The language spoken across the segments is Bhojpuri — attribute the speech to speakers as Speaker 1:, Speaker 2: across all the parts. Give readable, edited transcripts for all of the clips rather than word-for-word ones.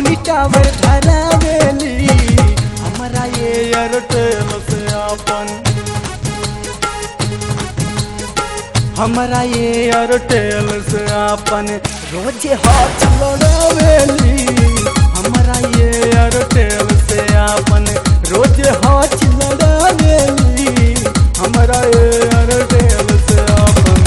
Speaker 1: बबुनी टावर धरावेली हमारा ये एयरटेल से आपन, हमारा ये एयरटेल से आपन रोजे हाथ लड़ावेली हमारा ये एयरटेल से आपन रोजे हाथ लड़ावेली हमारा ये एयरटेल से आपन।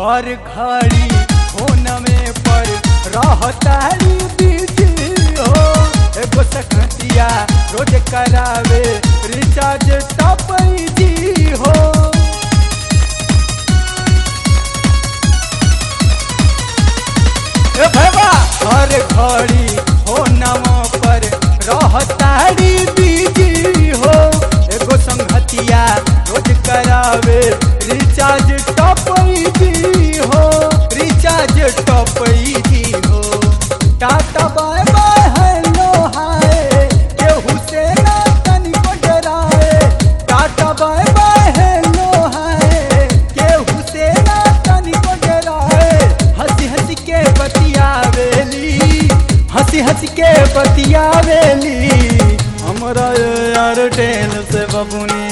Speaker 1: हर घड़ी फोन में पर रहतारी बिजी हो, एगो सकतिया रोज करावे रिचार्ज टॉप जी हो। ए भैया हर घड़ी फोन पर रहतारी बिजी हो, एगो संगतिया रोज करावे रिचार्ज टॉप जी हो, रिचार्ज टॉप जी हो। Tata bye bye hello hi केहू से ना तनिको डराए, tata bye bye hello hi केहू से ना तनिको डराए। हंसी हंसी के बतियावेली, हंसी हंसी के बतियावेली हमरा एयरटेल से बबुनी,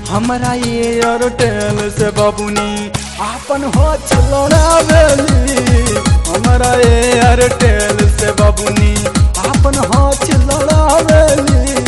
Speaker 1: हमारा ये एयरटेल से बबुनी आपन होठ लड़ावेली हमारा ये एयरटेल से बबुनी आपन होठ लड़ावेली।